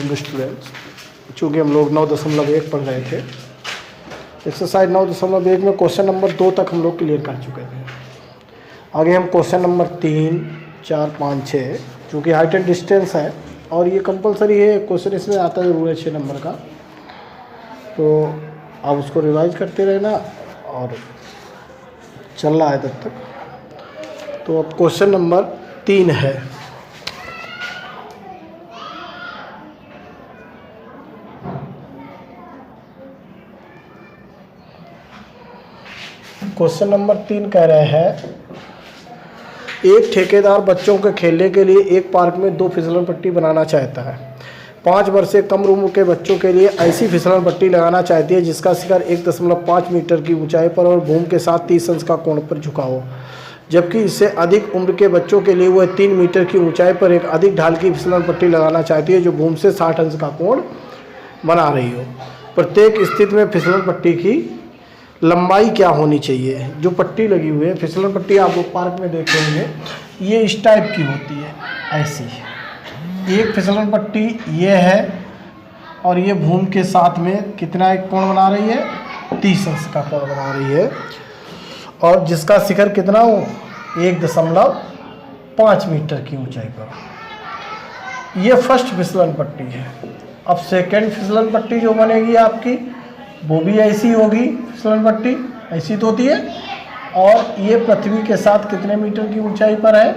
Morning students. चूँकि हम लोग 9.1 पढ़ रहे थे, एक्सरसाइज 9.1 में क्वेश्चन नंबर 2 तक हम लोग क्लियर कर चुके थे। आगे हम क्वेश्चन नंबर 3, 4, 5, 6, चूँकि हाइट एंड डिस्टेंस है और ये कंपलसरी है, क्वेश्चन इसमें आता ज़रूर है 6 नंबर का, तो आप उसको रिवाइज करते रहना और चल रहा है तब तक। तो अब क्वेश्चन नंबर 3 है। क्वेश्चन नंबर 3 कह रहे हैं, एक ठेकेदार बच्चों के खेलने के लिए एक पार्क में 2 फिसलन पट्टी बनाना चाहता है। 5 वर्ष से कम उम्र के बच्चों के लिए ऐसी फिसलन पट्टी लगाना चाहती है जिसका शिखर 1.5 मीटर की ऊंचाई पर और भूमि के साथ 30 अंश का कोण पर झुका हो, जबकि इससे अधिक उम्र के बच्चों के लिए वह 3 मीटर की ऊंचाई पर एक अधिक ढाल की फिसलन पट्टी लगाना चाहती है जो भूमि से 60 अंश का कोण बना रही हो। प्रत्येक स्थिति में फिसलन पट्टी की लंबाई क्या होनी चाहिए? जो पट्टी लगी हुई है, फिसलन पट्टी आप लोग पार्क में देखे होंगे, ये इस टाइप की होती है, ऐसी। एक फिसलन पट्टी ये है और ये भूमि के साथ में कितना एक कोण बना रही है? 30 अंश का कोण बना रही है, और जिसका शिखर कितना हो? 1.5 मीटर की ऊंचाई पर। ये फर्स्ट फिसलन पट्टी है। अब सेकेंड फिसलन पट्टी जो बनेगी आपकी, वो भी ऐसी होगी। फिसलन पट्टी ऐसी तो होती है, और ये पृथ्वी के साथ कितने मीटर की ऊंचाई पर है?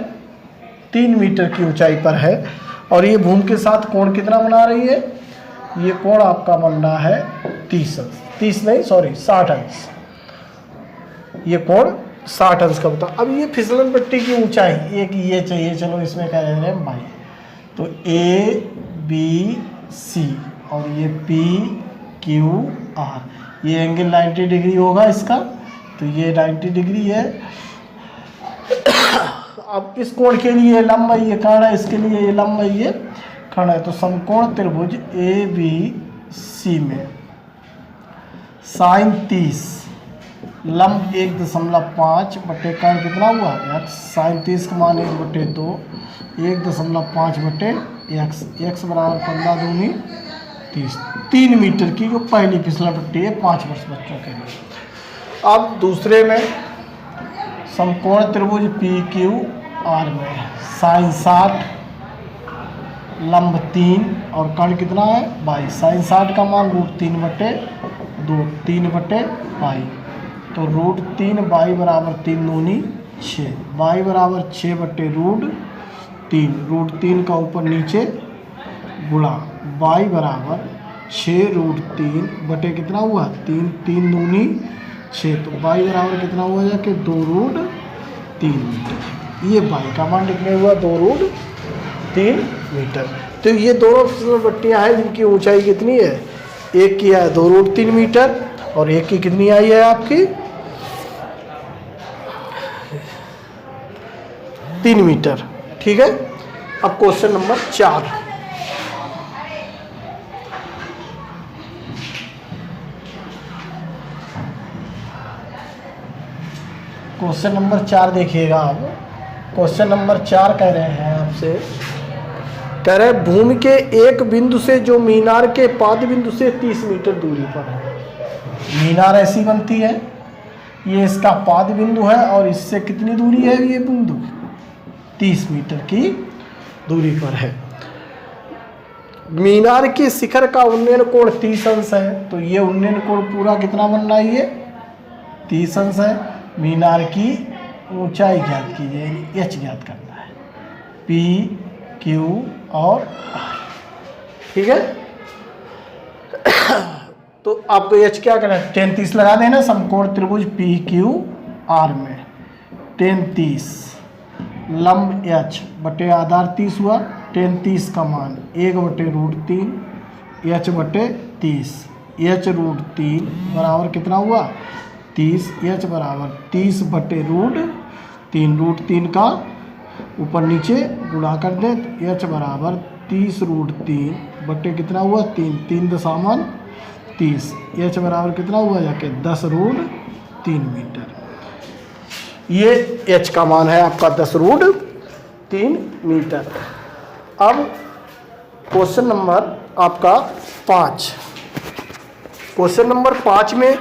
3 मीटर की ऊंचाई पर है, और ये भूमि के साथ कोण कितना बना रही है? ये कोण आपका बन रहा है 30 अंश, 30 नहीं सॉरी 60 अंश। ये कोण 60 अंश का बता। अब ये फिसलन पट्टी की ऊंचाई एक ये चाहिए, चलो इसमें कह रहे हैं भाई, तो ABC और ये PQR, ये एंगल 90 डिग्री होगा इसका, तो ये 90 डिग्री है। अब इस कोण के लिए लंब ये कर्ण है, इसके लिए ये लंब ये खंड है, तो समकोण त्रिभुज ABC में sin 30 लंब 1.5 बटे कर्ण कितना हुआ? x। sin 30 का मान 1/2, 1.5 बटे x, x बराबर 15 दूनी 30, 3 मीटर की जो पहली फिसलन पट्टी है 5 वर्ष बच्चों के लिए। अब दूसरे में समकोण त्रिभुज PQR में sin 60 लंब 3 और कर्ण कितना है? 22। sin 60 का मान √3/2, 3/22, तो √3 y बराबर 3 दूनी 6, y बराबर 6 बटे √3, √3 का ऊपर नीचे गुणा y बराबर 6√3 बटे कितना हुआ? 3, 3 दूनी 6, तो y बराबर कितना हुआ जाके 2√3 मीटर। ये y का मान निकले हुआ 2√3 मीटर। तो ये दोनों फिसलन पट्टियाँ हैं जिनकी ऊंचाई कितनी है? एक की है 2√3 मीटर और एक की कितनी आई है आपकी? 3 मीटर। ठीक है। अब क्वेश्चन नंबर 4। क्वेश्चन नंबर 4 देखिएगा आप। क्वेश्चन नंबर 4 कह रहे हैं आपसे, कह रहे हैं भूमि के एक बिंदु से जो मीनार के पाद बिंदु से 30 मीटर दूरी पर है। मीनार ऐसी बनती है, ये इसका पाद बिंदु है और इससे कितनी दूरी है? ये बिंदु 30 मीटर की दूरी पर है। मीनार के शिखर का उन्नयन कोण 30 अंश है, तो ये उन्नयन कोण पूरा कितना बन रहा है? ये 30 अंश है। मीनार की ऊंचाई ज्ञात कीजिए, h ज्ञात करना है, P, Q और R। ठीक है। तो आपको h क्या करना है? 10-30 लगा देना समकोण त्रिभुज PQR में। 10-30 लंब h बटे आधार 30 हुआ, 10-30 का मान 1/√3 h बटे 30, h √3 बराबर कितना हुआ? 30, h बराबर 30 बटे √3, √3 का ऊपर नीचे गुणा कर दें, तो h बराबर 30 √3 बटे कितना हुआ? 3, 3 दशमलव 30, h बराबर कितना हुआ जाके 10√3 मीटर। ये h का मान है आपका 10√3 मीटर। अब क्वेश्चन नंबर आपका 5। क्वेश्चन नंबर 5 में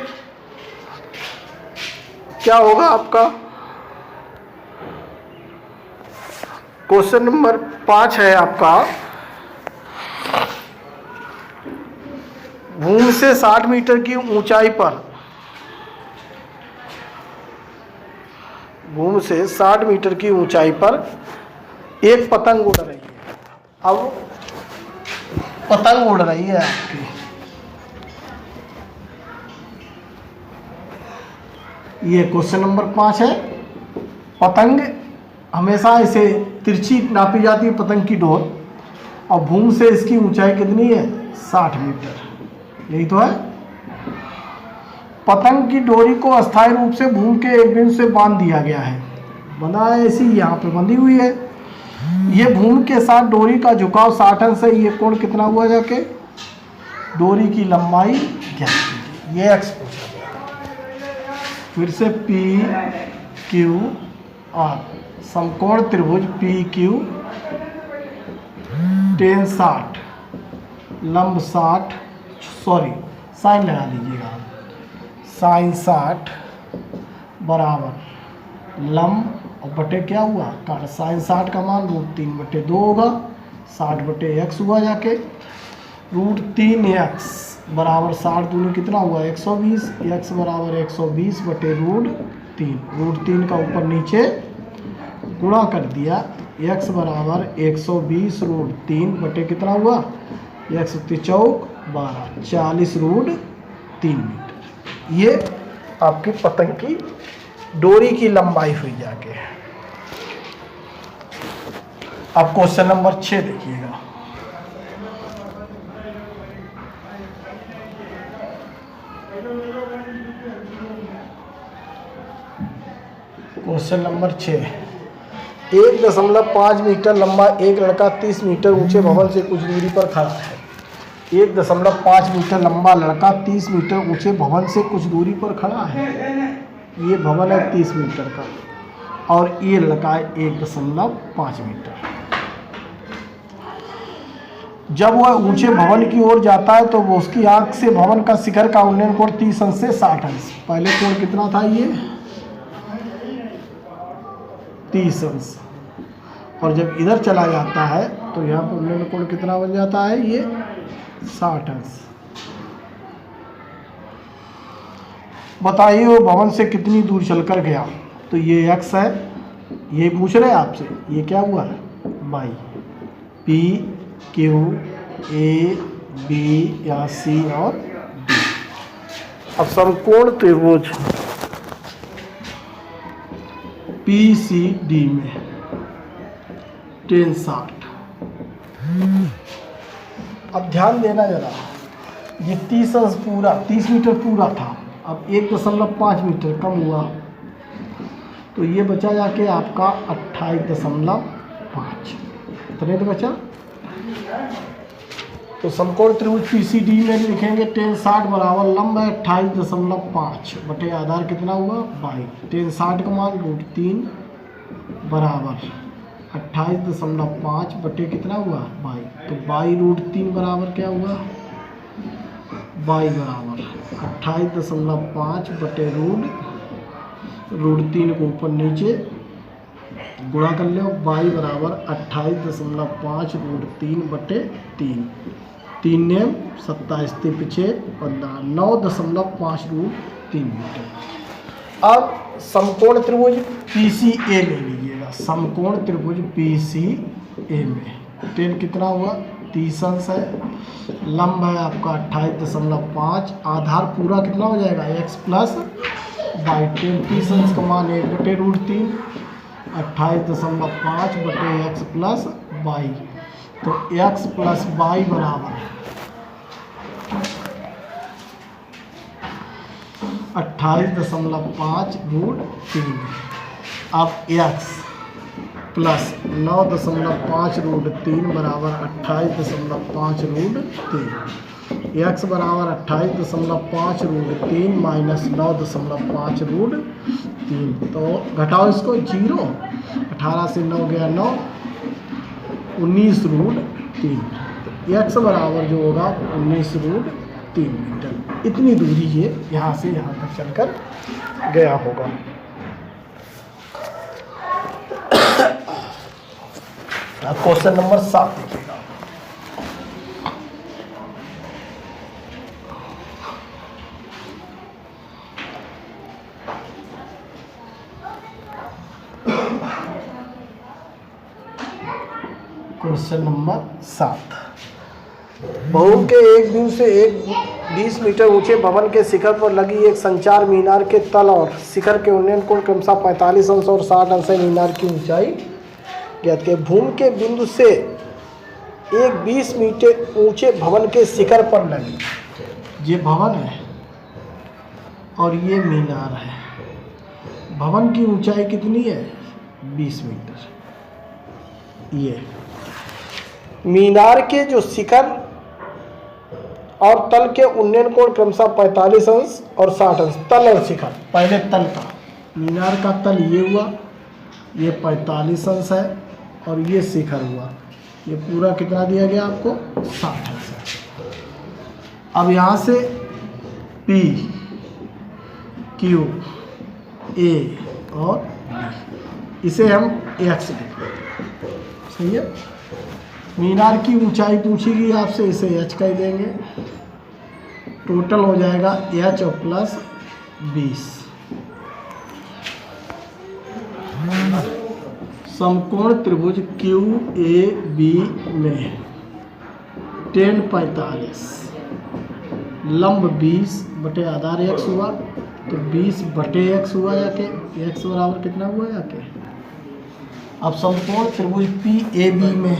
क्या होगा आपका? क्वेश्चन नंबर 5 है आपका, भूमि से 60 मीटर की ऊंचाई पर, भूमि से 60 मीटर की ऊंचाई पर एक पतंग उड़ रही है। अब पतंग उड़ रही है आपकी, ये क्वेश्चन नंबर 5 है। पतंग हमेशा इसे तिरछी नापी जाती है पतंग की डोर, और भूमि से इसकी ऊंचाई कितनी है? 60 मीटर, यही तो है। पतंग की डोरी को अस्थायी रूप से भूमि के एक बिंदु से बांध दिया गया है, बंधा है, ऐसी यहाँ पे बंधी हुई है। ये भूमि के साथ डोरी का झुकाव 60 अंश है। ये कोण कितना हुआ जाके? डोरी की लंबाई ज्ञात कीजिए, ये एक्स पूछा गया। फिर से पी क्यू आर, समकोण त्रिभुज पी क्यू, टेन 60, लंब 60, सॉरी साइन लगा दीजिएगा, साइन 60 बराबर लंब और बटे क्या हुआ? काट। साइन 60 का मान √3/2 होगा, 60/x हुआ जाके। √3x बराबर 60 दूनी कितना हुआ? 120, x बराबर 120/√3, √3 का ऊपर नीचे गुणा कर दिया, x बराबर 120 √3 बटे कितना हुआ? 1 चौक 12, 40√3 मीटर। ये आपकी पतंग की डोरी की लंबाई हुई जाके। अब क्वेश्चन नंबर 6 देखिएगा। क्वेश्चन नंबर 6, 1.5 मीटर लंबा एक लड़का 30 मीटर ऊंचे भवन से कुछ दूरी पर खड़ा है। 1.5 मीटर लंबा लड़का 30 मीटर ऊंचे भवन से कुछ दूरी पर खड़ा है। ये भवन है 30 मीटर का, और ये लड़का है 1.5 मीटर। जब वह ऊंचे भवन की ओर जाता है तो वो उसकी आंख से भवन का शिखर का उन्नयन कोण 30 अंश से 60 अंश। पहले कोण कितना था? ये 30 अंश, और जब इधर चला जाता है तो यहाँ पर उन्नयन कोण कितना बन जाता है? ये 60 अंश। बताइए वो भवन से कितनी दूर चलकर गया? तो ये x है, ये पूछ रहे हैं आपसे, ये क्या हुआ है? y, p q a b या c और d। अब समकोण त्रिभुज PCD में टेन 60। अब ध्यान देना जरा, ये 30 अंश पूरा 30 मीटर पूरा था, अब 1.5 मीटर कम हुआ, तो ये बचा जाके आपका 28.5। इतने तो बचा। तो समकोण त्रिभुज PCD में लिखेंगे टेन 60 बराबर लंब है 28.5 बटे आधार कितना हुआ? 22। टेन 60 का मान √3 बराबर 28.5 बटे कितना हुआ? 22। तो 22√3 बराबर क्या हुआ? 22 बराबर 28.5 बटे √3 को ऊपर नीचे गुणा कर लो, 22 बराबर 28.5 √3 बटे 3, 3 ने 27 पीछे 15, 9.5 √3 मीटर। अब समकोण त्रिभुज PCA ले लीजिएगा। समकोण त्रिभुज PCA में टेन कितना हुआ? 30 अंश है, लंब है आपका 28.5, आधार पूरा कितना हो जाएगा? x plus y। टेन 30 अंश का मान 1 बटे √3, 28.5 बटे x प्लस y। तो x प्लस y बराबर 28.5 √3। अब x प्लस 9.5 √3 बराबर 28.5 √3। x बराबर 28.5 √3 माइनस 9.5 √3। तो घटाओ इसको, 0, 18 से 9 गया 9, 19 √3। तो x बराबर जो होगा 19√3 मीटर। इतनी दूरी ये यहाँ से यहाँ तक चलकर गया होगा। अब क्वेश्चन नंबर 7 देखिएगा। क्वेश्चन नंबर 7, भवन के एक बिंदु से एक 20 मीटर ऊंचे भवन के शिखर पर लगी एक संचार मीनार के तल और शिखर के उन्नयन कोण क्रमशः 45 अंश और 60 अंश है। मीनार की ऊंचाई ज्ञात करें। भूमि के बिंदु से एक 20 मीटर ऊंचे भवन के शिखर पर लगी, ये भवन है और ये मीनार है। भवन की ऊंचाई कितनी है? 20 मीटर। ये मीनार के जो शिखर और तल के उन्नयन कोण क्रमशः 45 अंश और 60 अंश। तल और शिखर, पहले तल का, मीनार का तल ये हुआ, ये 45 अंश है और ये शिखर हुआ, ये पूरा कितना दिया गया आपको? 60 अंश है। अब यहाँ से P, Q, A और B, इसे हम X लिखते हैं। सही है। मीनार की ऊंचाई पूछेगी आपसे, इसे h कह देंगे। टोटल हो जाएगा h और प्लस 20। समकोण त्रिभुज QAB में 10/45 लंब 20 बटे आधार x हुआ, तो 20 बटे x हुआ जाके, x बराबर कितना हुआ जाके। अब समकोण त्रिभुज PAB में,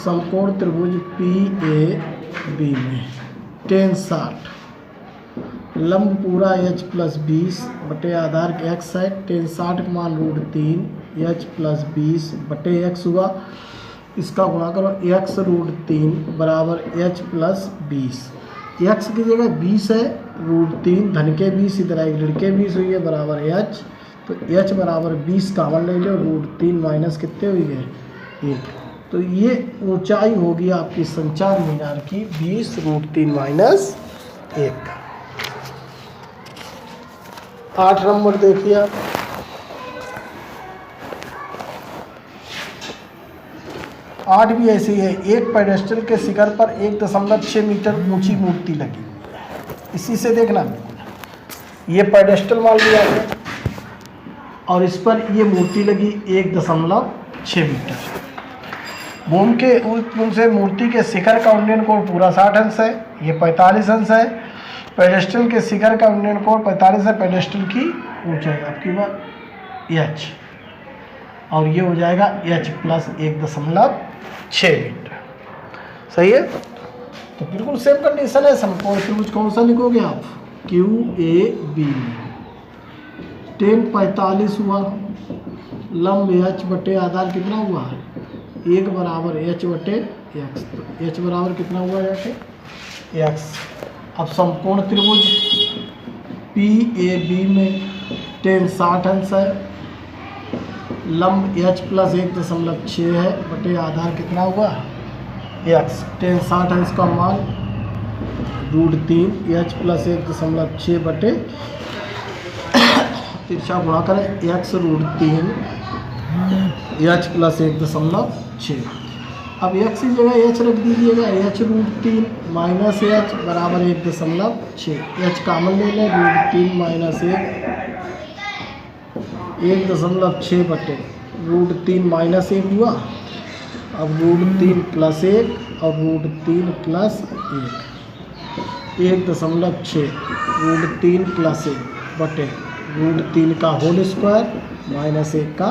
समकोण त्रिभुज PAB में 10/60 लंब पूरा h प्लस 20 बटे आधार x है। 10/60 का मान √3 h प्लस 20 बटे x हुआ, इसका गुणा करो x √3 बराबर h प्लस 20। x की जगह 20 है, √3 धन के 20 इधर आएगी ऋण के 20 हुई है बराबर h, तो h बराबर 20 कामन ले लो, √3 माइनस कितने हुई है? 1। तो ये ऊंचाई होगी आपकी संचार मीनार की 20 √3 माइनस 1। 8 नंबर देखिए आप। आठ भी ऐसी है। एक पेडेस्टल के शिखर पर 1.6 मीटर ऊंची मूर्ति लगी हुई है। इसी से देखना, ये पेडेस्टल मान लिया है और इस पर ये मूर्ति लगी 1.6 मीटर। भूमि के उनसे मूर्ति के शिखर का उन्नयन कोण पूरा 60 अंश है, ये 45 अंश है। पेडेस्टल के शिखर का उन्नयन कोण 45 है। पेडेस्टल की ऊंचाई आपकी बात h, और ये हो जाएगा h प्लस 1.6 मीटर। सही है। तो बिल्कुल सेम कंडीशन है। समकोण त्रिभुज कौन सा लिखोगे आप? QAB में 10/45 हुआ, लंब h बटे आधार कितना हुआ? 1 बराबर h बटे x, तो h बराबर कितना हुआ जाके? x। अब समकोण त्रिभुज PAB में 10/60 अंश है, लंब h प्लस 1.6 है बटे आधार कितना हुआ? x। 10/60 अंश का मान √3 h प्लस 1.6 बटे तिरछा गुणा करें x √3 h प्लस 1.6। अब x की जगह h रख दीजिएगा, h √3 माइनस h बराबर 1.6। h कामन ले लें, √3 माइनस 1.6 बटे √3 माइनस 1 हुआ। अब √3 प्लस 1 और √3 प्लस 1, 1.6 √3 प्लस 1 बटे √3 का होल स्क्वायर माइनस 1 का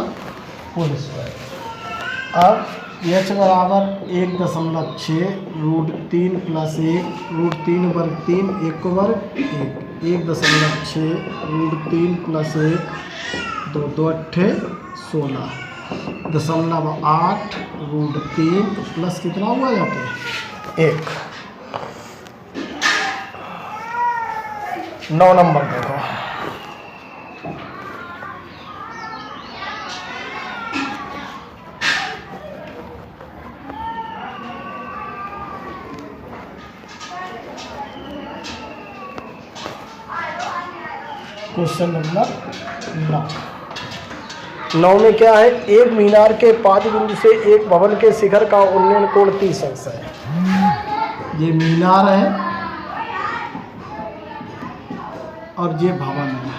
होल स्क्वायर। अब h बराबर 1.6 √3 प्लस 1, √3 वर्ग 3, 1 वर्ग 1, 1.6 √3 प्लस 1, 2 2 8 16, 0.8 √3 प्लस कितना हुआ जाके 1। 9 नंबर देखो। क्वेश्चन नंबर 9 में क्या है, एक मीनार के पाद बिंदु से एक भवन के शिखर का उन्नयन कोण 30 अंश है। ये मीनार है और ये भवन है।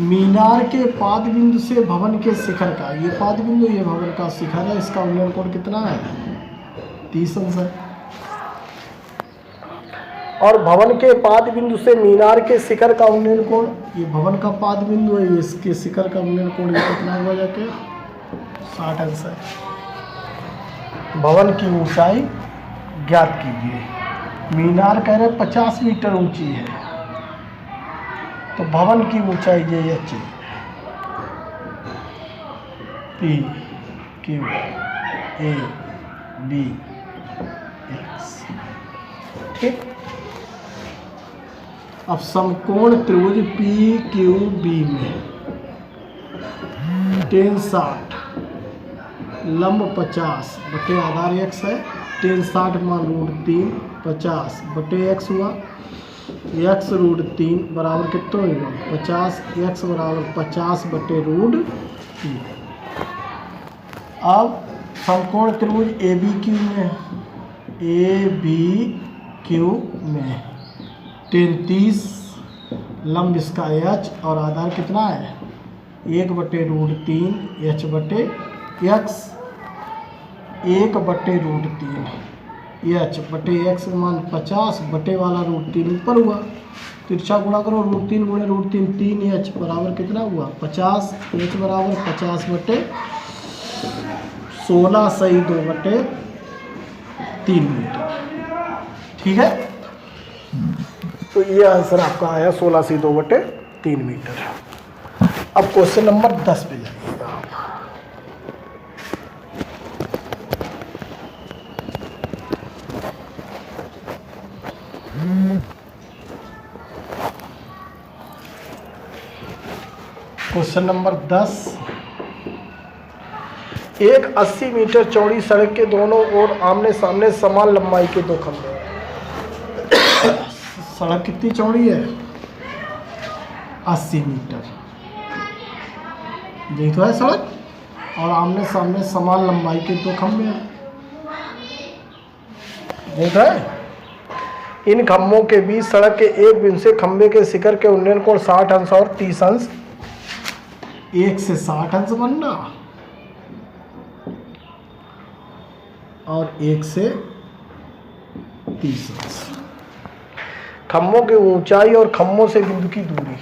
मीनार के पाद बिंदु से भवन के शिखर का, ये पाद बिंदु ये भवन का शिखर है, इसका उन्नयन कोण कितना है, 30 अंश है। और भवन के पाद बिंदु से मीनार के शिखर का उन्नयन कोण, ये भवन का पाद बिंदु है, इसके शिखर का उन्नयन कोण ये कितना हुआ जाके 60 अंश है। भवन की ऊंचाई ज्ञात कीजिए। मीनार कह रहे 50 मीटर ऊंची है, तो भवन की ऊंचाई ये H P Q A B X. ठीक, अब समकोण त्रिभुज पी क्यू बी में tan 60 लंब 50 बटे आधार x है। tan 60 मान √3 50 बटे x हुआ, x √3 बराबर कितना होगा 50, x बराबर 50 बटे √3। अब समकोण त्रिभुज ए बी क्यू में tan 30 लंब इसका h और आधार कितना है 1 बटे √3 h बटे x, 1 बटे √3 h बटे x मान 50 बटे वाला √3 ऊपर हुआ, तिरछा गुणा करो, √3 गुणे √3 3h बराबर कितना हुआ 50, h बराबर 50 बटे 16 सही 2 बटे 3 मीटर। ठीक है, तो ये आंसर आपका आया 16 से 2 बटे 3 मीटर। अब क्वेश्चन नंबर 10 पे जाइएगा आप। क्वेश्चन नंबर 10, एक 80 मीटर चौड़ी सड़क के दोनों ओर आमने सामने समान लंबाई के दो खंभे हैं। सड़क कितनी चौड़ी है 80 मीटर, यही तो है सड़क, और आमने सामने समान लंबाई के दो खंभे हैं, यही तो है। इन खंभों के बीच सड़क के एक बिंदु से खंभे के शिखर के उन्नयन कोण 60 अंश और 30 अंश, 1 से 60 अंश बनना और 1 से 30 अंश। खंभों की ऊंचाई और खंभों से बिंदु की दूरी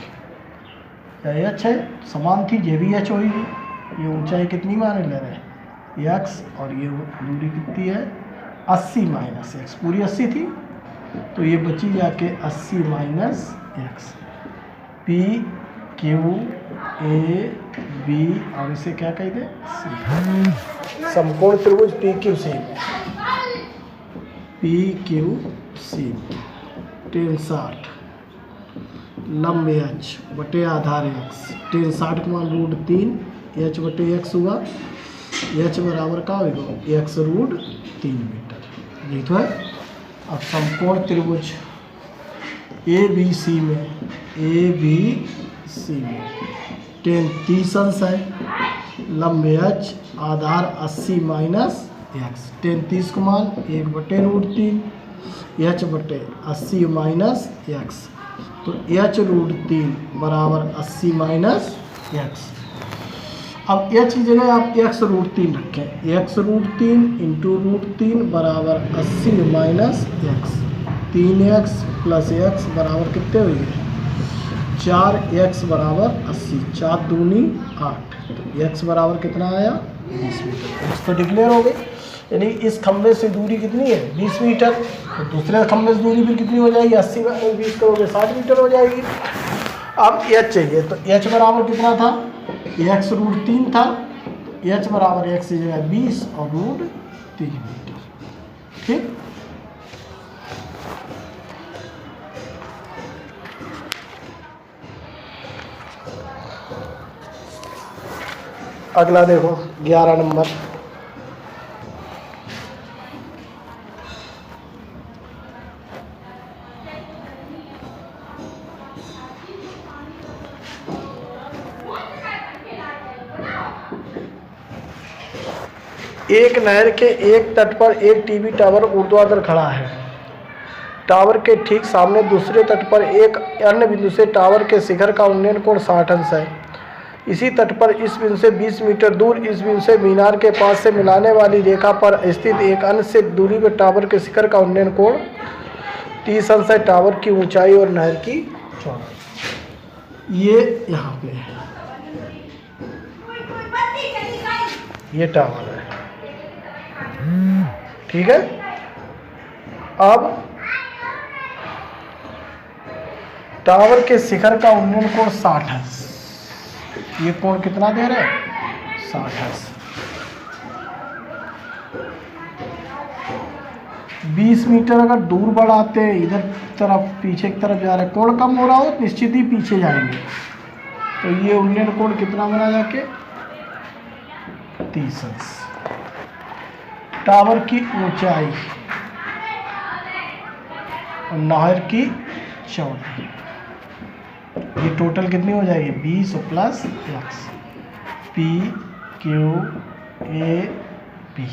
h है, समान थी, ये भी h होगी। ये ऊंचाई कितनी माने ले रहे हैं x, और ये दूरी कितनी है 80 माइनस x, पूरी 80 थी, तो ये बची जाके 80 minus x, p q a b और इसे क्या कह दे c। समकोण त्रिभुज पी क्यू सी में tan 60 लंब h बटे आधार x, tan 60 मान √3 h बटे x हुआ, h बराबर का होगा x √3 मीटर, यही तो है। अब समकोण त्रिभुज ए बी सी में tan 30 अंश है, लंब h आधार 80 माइनस x, tan 30 को मान 1 बटे √3 h बटे 80 माइनस x, तो h √3 बराबर 80 माइनस x। अब h की जगह आप x √3 रखें, x √3 इंटू √3 बराबर 80 minus x, 3x plus x बराबर कितने हुए 4x बराबर 80, 4 दूनी 8, तो x बराबर कितना आया 20 मीटर। x तो डिक्लेयर हो गई, यानी इस खंभे से दूरी कितनी है 20 मीटर, तो दूसरे खंभे से दूरी फिर कितनी हो जाएगी 80 में 20 करोगे 60 मीटर हो जाएगी। अब h चाहिए, तो h बराबर कितना था x √3 था, तो h बराबर x की जगह 20 और √3 मीटर। ठीक, अगला देखो 11 नंबर, एक नहर के एक तट पर एक टीवी टावर ऊर्ध्वाधर खड़ा है। टावर के ठीक सामने दूसरे तट पर एक अन्य बिंदु से टावर के शिखर का उन्नयन कोण 60 अंश है। इसी तट पर इस बिंदु से 20 मीटर दूर इस बिंदु से मीनार के पास से मिलाने वाली रेखा पर स्थित एक अन्य से दूरी पर टावर के शिखर का उन्नयन कोण 30 अंश है। टावर की ऊंचाई और नहर की चौड़ाई ये यहाँ पे है, ये टावर है, ठीक है। अब टावर के शिखर का उन्नयन कोण 60 है। ये कोण कितना दे रहे हैं? 60 है। 20 मीटर अगर दूर बढ़ाते हैं, इधर तरफ पीछे की तरफ जा रहे हैं, कोण कम हो रहा हो तो निश्चित ही पीछे जाएंगे। तो ये उन्नयन कोण कितना बना जाके 30 अंश। टावर की ऊंचाई और नहर की चौड़ाई ये टोटल कितनी हो जाएगी? 20 plus x P Q A P.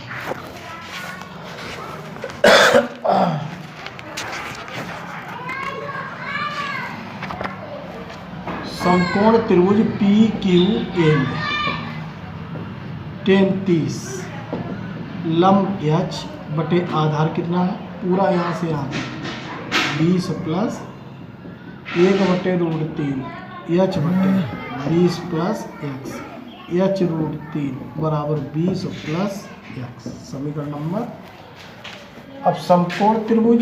समकोण त्रिभुज पी क्यू ए में tan 30 लंब एच बटे आधार कितना है? पूरा यहाँ से यहाँ 20 प्लस 1/√3 एच बटे 20 प्लस एक्स एच √3 बराबर 20 प्लस एक्स। समीकरण नंबर। अब समकोण त्रिभुज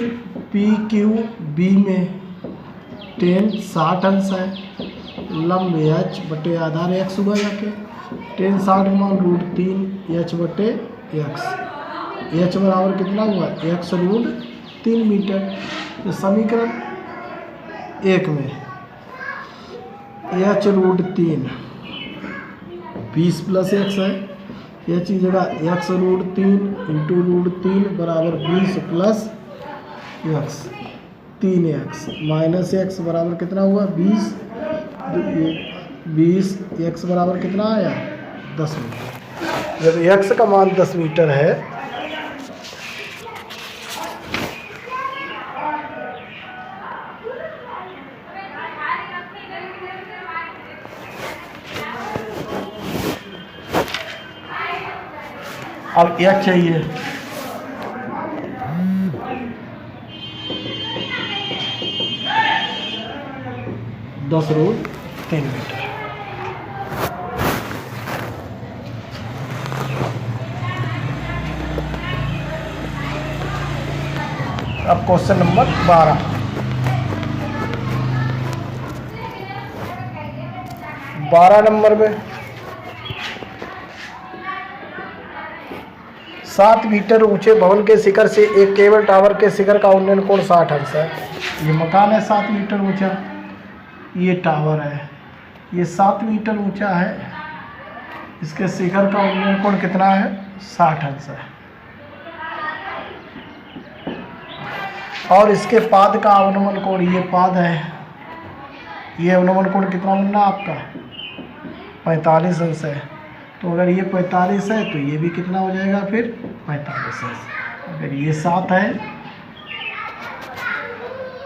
पी क्यू बी में tan 60 अंश है, लंब एच बटे आधार एक्स हुआ जाके tan 60 मान √3 एच बटे एक्स। एच बराबर कितना हुआ? एक्स √3 मीटर। तो समीकरण 1 में एच √3 20 प्लस एक्स है, एच की जगह एक्स √3 इंटू √3 बराबर 20 plus x 3x minus x बराबर कितना हुआ? 20 एक्स बराबर कितना आया? 10 मीटर। जब एक्स का मान 10 मीटर है अब एच चाहिए, (10√3 मीटर। अब क्वेश्चन नंबर 12 नंबर में 7 मीटर ऊंचे भवन के शिखर से एक केबल टावर के शिखर का उन्नयन कोण 60 अंश है। ये मकान है 7 मीटर ऊंचा, ये टावर है, ये 7 मीटर ऊंचा है, इसके शिखर का उन्नयन कोण कितना है? 60 अंश है। और इसके पाद का अवनमन कोण, ये पाद है, ये अवनमन कोण कितना बनना आपका? 45 अंश है। तो अगर ये 45 है तो ये भी कितना हो जाएगा फिर? 45 अंश। अगर ये 7 है,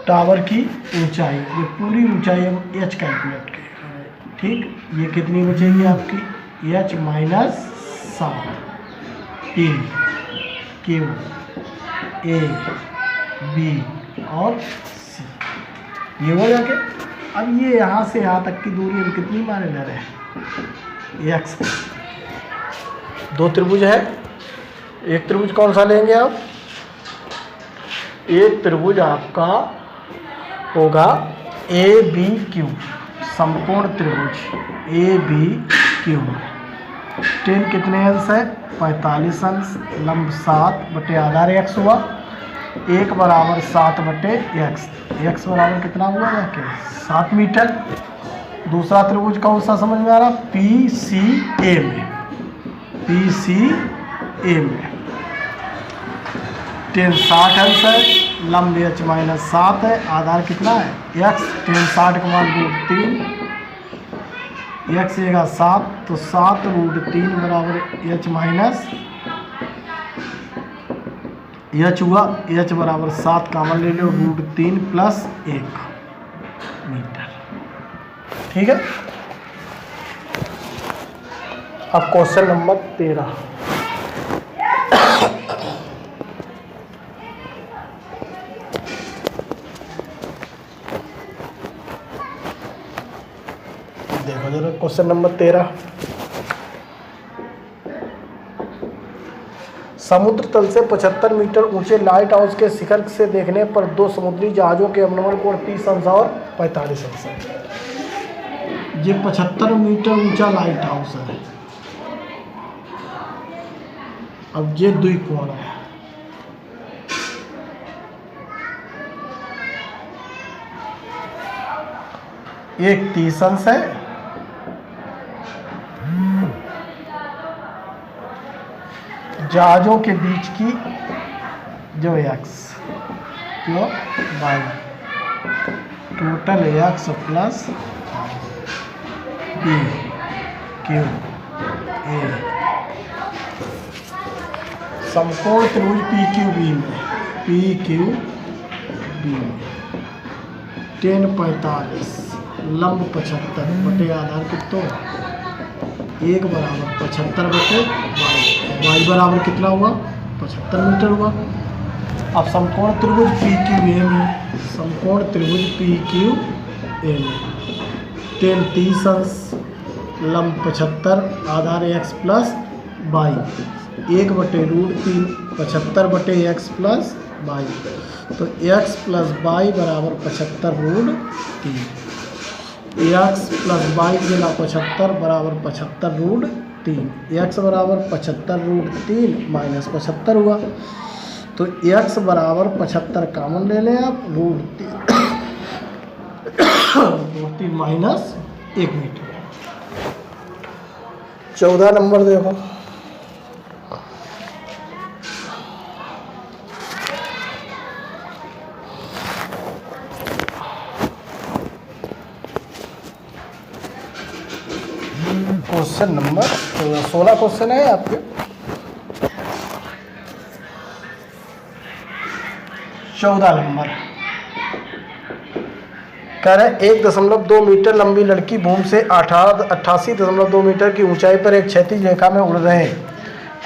टावर की ऊंचाई, ये पूरी ऊंचाई हम एच कैलकुलेट करेंगे, ठीक। ये कितनी बचेगी आपकी? H minus 7 3 Q A B और सी, ये हो जाके। अब ये यहाँ से यहाँ तक की दूरी हम कितनी माने ले रहे हैं? एक्स। 2 त्रिभुज है, एक त्रिभुज कौन सा लेंगे आप? एक त्रिभुज आपका होगा ए बी क्यू, समकोण त्रिभुज ए बी क्यू। tan कितने अंश है? 45 अंश, लंब 7 बटे आधार एक्स हुआ, 1 बराबर 7 बटे एक्स। एक्स बराबर कितना हुआ जाके? 7 मीटर। दूसरा त्रिभुज कौन सा समझ में आ रहा? पी सी ए में, पी सी ए में tan 60 अंश है, लंब एच माइनस 7 है, आधार कितना है? एक्स। tan 60 का मान √3, एक्स जगह 7 तो 7 √3 बराबर एच माइनस एच हुआ, एच बराबर 7 कामन ले लो, √3 + 1 मीटर। ठीक है। अब क्वेश्चन नंबर 13। देखो जरा क्वेश्चन नंबर 13। समुद्र तल से 75 मीटर ऊंचे लाइट हाउस के शिखर से देखने पर दो समुद्री जहाज़ों के अवनमन कोण 30 अंश और 45 अंश है। ये 75 मीटर ऊंचा लाइट हाउस है। अब ये द्विकोण है। एक 30 अंश है, जहाजों के बीच की जो x जो y total x plus p q a समकोण त्रिभुज पी क्यू बी में tan 45 लंब 75 बटे आधार कितना 1 बराबर 75 बटे y बराबर कितना हुआ 75 मीटर हुआ। अब समकोण त्रिभुज पी क्यू ए में, समकोण त्रिभुज पी क्यू ए में tan 30 अंश लंब 75 आधार x प्लस y 1 बटे √3 75 बटे x प्लस y, तो x प्लस y बराबर 75 √3, x प्लस y गेला 75 बराबर 75 √3, x बराबर 75 √3 माइनस 75 हुआ, तो x बराबर 75 कामन ले लें आप, √3 माइनस 1 मीटर। 14 नंबर देखो। क्वेश्चन नंबर 16 क्वेश्चन है आपके। 14 नंबर कह रहे 1.2 मीटर लंबी लड़की भूमि से 88.2 मीटर की ऊंचाई पर एक क्षैतिज रेखा में उड़ रहे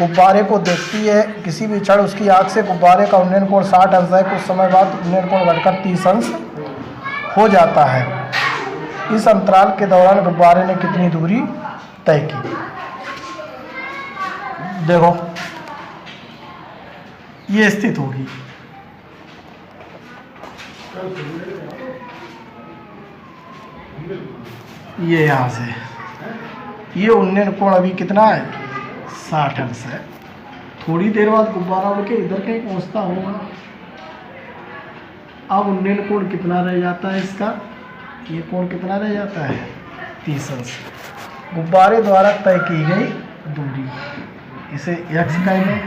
गुब्बारे को देखती है। किसी भी क्षण उसकी आंख से गुब्बारे का उन्नयन कोण 60 अंश है। कुछ समय बाद उन्नयन कोण बढ़कर 30 अंश हो जाता है। इस अंतराल के दौरान गुब्बारे ने कितनी दूरी तय की। देखो ये स्थित होगी, ये यहाँ से ये उन्नयन कोण अभी कितना है 60 अंश है। थोड़ी देर बाद गुब्बारा उड़ के इधर कहीं पहुँचता होगा। अब उन्नयन कोण कितना रह जाता है इसका, ये कोण कितना रह जाता है 30 अंश। गुब्बारे द्वारा तय की गई दूरी, इसे x कहेंगे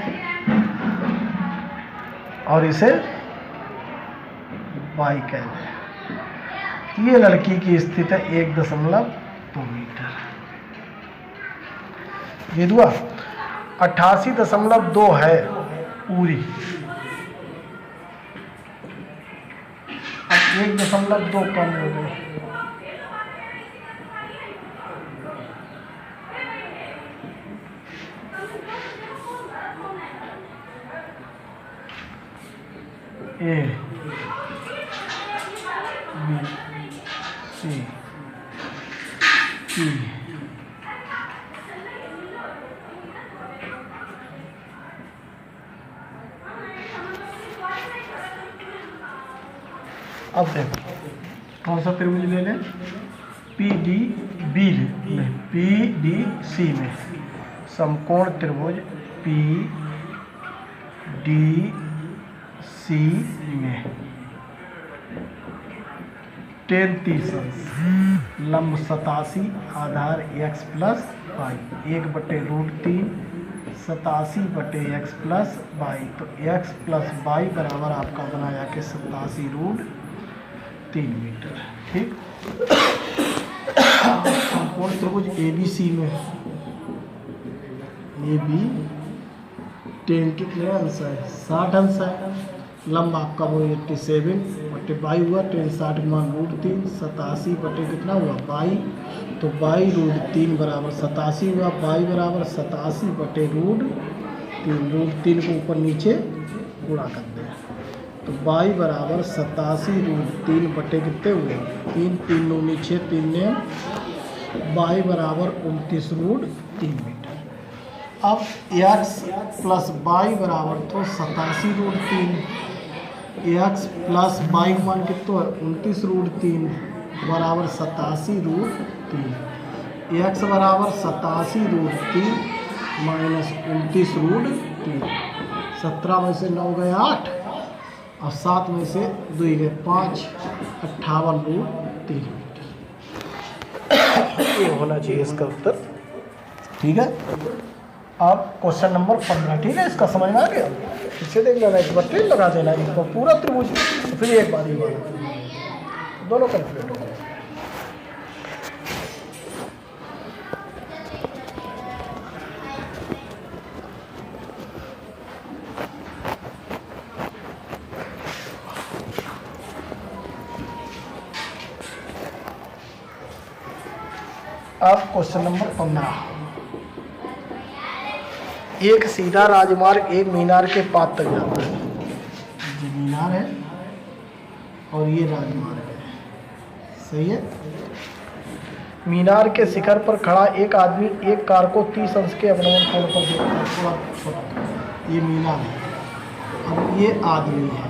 और इसे y कहेंगे। ये लड़की की स्थिति है 1.2 मीटर। ये दुआ 88.2 है पूरी। अब 1.2 कम हो गए, ए बी सी ई अब देखो कौन सा त्रिभुज ले लें, पी डी बी में, पी डी सी में समकोण त्रिभुज पी डी सी में tan 30 अंश लंब 87 आधार x प्लस y 1 बटे √3 87 बटे x प्लस y, तो x प्लस y बराबर आपका बनाया कि 87 √3 मीटर। ठीक। समकोण त्रिभुज ABC में AB 10 कितने अंश है? 60 अंश है। लंब आपका वो 87 बटे बाई हुआ, 10 60 मान √3, 87 बटे कितना हुआ? बाई। तो बाई √3 बराबर 87 हुआ, बाई बराबर 87 बटे √3 को ऊपर नीचे गुणा कर दें। तो बाई बराबर 87 √3 बटे कितने हुए? 3 3 9 6 3 ने बाई बराबर 29 √3 मीटर। अब x प्लस बाई बराबर तो 87 √3, x प्लस बाई का मान कितना है? 29 √3 बराबर 87 √3। x बराबर 87 √3 माइनस 29 √3। 17 में से 9 गए 8 और 7 में से 2 गए 5, 58 √3 मीटर। ये होना चाहिए इसका उत्तर। ठीक है। अब क्वेश्चन नंबर 15। ठीक है, इसका समझ में आ गया? इसे देख लेना, एक बार ट्रेन लगा देना इसको पूरा त्रिभुज, तो फिर एक बार ही वाला दोनों कैलकुलेट हो गए। अब क्वेश्चन नंबर 15। एक सीधा राजमार्ग एक मीनार के पास तक जाता है। ये मीनार है और ये राजमार्ग है, सही है। मीनार के शिखर पर खड़ा एक आदमी एक कार को 30 अंश के अवनमन कोण पर देखता है। ये मीनार है, अब ये आदमी है।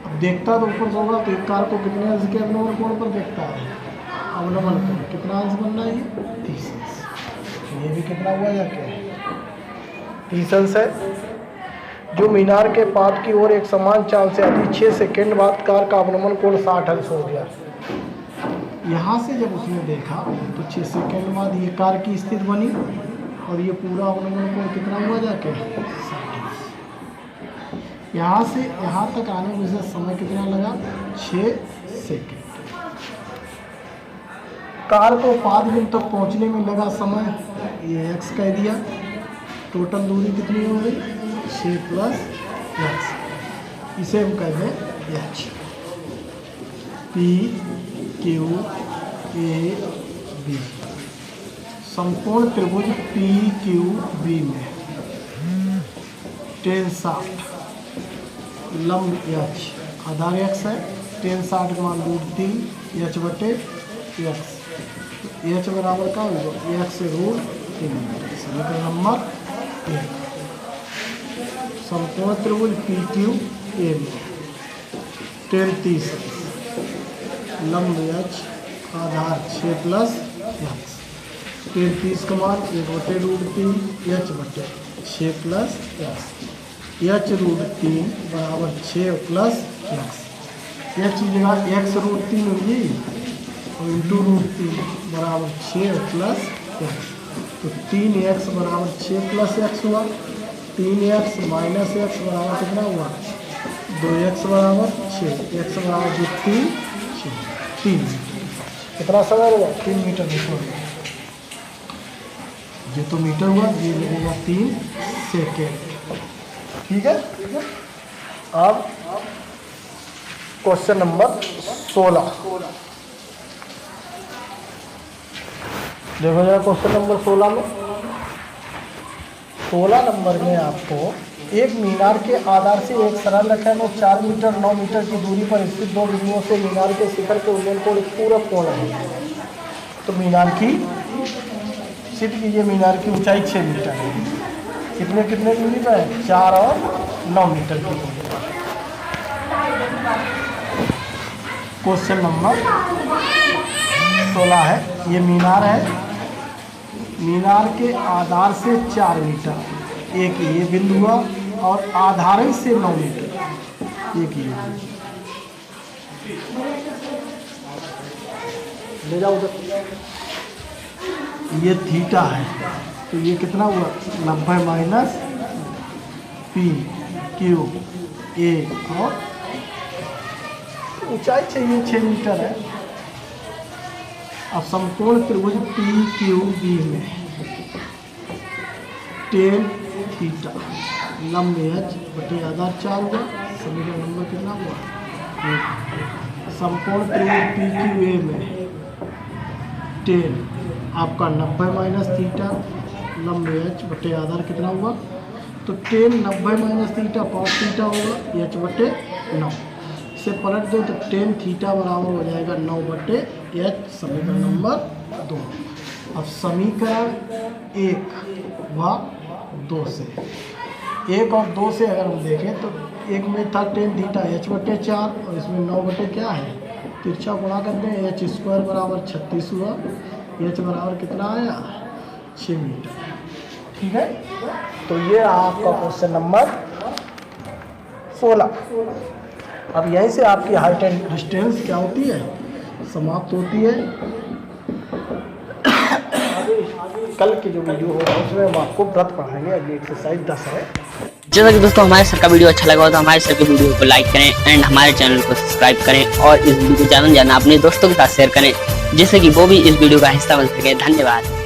अब देखता तो ऊपर से होगा, तो एक कार को कितने अंश के अवनमन कोण पर देखता है? अवनमन कोण कितना अंश बनना है? ये 30 अंश। ये भी कितना हुआ जाके? 30 अंश है। जो मीनार के पात की ओर एक समान चाल से आती 6 सेकेंड बाद कार का अवनमन कोण 60 अंश हो गया। यहाँ से जब उसने देखा तो 6 सेकेंड बाद ये कार की स्थिति बनी और ये पूरा अवनमन कोण कितना हुआ जाके? 60 अंश। यहाँ से यहाँ तक आने में उसे समय कितना लगा? 6 सेकेंड। कार को 5 मिनट तक पहुँचने में लगा समय, ये x कह दिया। टोटल दूरी कितनी हो गई? 6 + x। इसे हम कह दें h। P Q A B समकोण त्रिभुज P Q B में 10 60 लंब h, आधार x है। 10 60 का मान √3 h बटे x। h बराबर का होगा x से √3 मीटर। समीकरण नंबर 1। समकोण त्रिभुज PQA में 10 30 लंब h, आधार 6 + x। 10 30 का मान 1 बटे √3 h बटे 6 + x। h √3 बराबर 6 + x। h की जगह x √3 होगी और इंटू √3 बराबर 6 + x। तो 3x बराबर 6 + x हुआ। 3x - x बराबर कितना हुआ? 2x बराबर 6, x बराबर 3 कितना समय हुआ? 3 मीटर मीटर। ये तो मीटर हुआ, ये लगेगा 3 सेकेंड। ठीक है। अब क्वेश्चन नंबर 16 देखो जरा। क्वेश्चन नंबर 16 में 16 नंबर में आपको एक मीनार के आधार से एक सरल रेखा में 4 मीटर 9 मीटर की दूरी पर स्थित 2 बिंदुओं से मीनार के शिखर के उन्नयन कोण पूरक कोण है। तो मीनार की सिद्ध कीजिए। मीनार की ऊंचाई 6 मीटर है। कितने कितने दूरी पर है? 4 और 9 मीटर की दूरी पर। क्वेश्चन नंबर 16 है। ये मीनार है। मीनार के आधार से 4 मीटर एक ये बिंदु हुआ और आधार से 9 मीटर एक ये ले जाओ उधर। ये थीटा है, तो ये कितना हुआ? 90 - P Q A और ऊंचाई चाहिए 6 मीटर है। अब समकोण त्रिभुज PQB में 10 थीटा लंब एच बटे आधार 4 हुआ। समीकरण नंबर कितना हुआ? समकोण त्रिभुज पी क्यू ए में टेन आपका 90 माइनस थीटा लंब एच बटे आधार कितना हुआ? तो टेन 90 माइनस थीटा 5 थीटा होगा एच बटे 9। इसे पलट दो तो टेन थीटा बराबर हो जाएगा 9 बटे एच। समीकरण नंबर 2। अब समीकरण 1 व 2 से 1 और 2 से अगर हम देखें तो एक में था टेन थीटा एच बटे 4 और इसमें 9 बटे क्या है तिरछा गुणा करते हैं एच स्क्वायर बराबर 36 हुआ। एच बराबर कितना आया 6 मीटर। ठीक है, तो ये आपका क्वेश्चन नंबर 16। अब यहीं से आपकी हाइट एंड डिस्टेंस क्या होती है समाप्त होती है। कल की जो वीडियो होगा उसमें हम आपको व्रत पढ़ाएंगे। अगली एक्सरसाइज 10 है। जैसा कि दोस्तों हमारे सर का वीडियो अच्छा लगा हो तो हमारे सर के वीडियो को लाइक करें एंड हमारे चैनल को सब्सक्राइब करें और इस वीडियो को ज़्यादा से ज़्यादा अपने दोस्तों के साथ शेयर करें जिससे कि वो भी इस वीडियो का हिस्सा बन सके। धन्यवाद।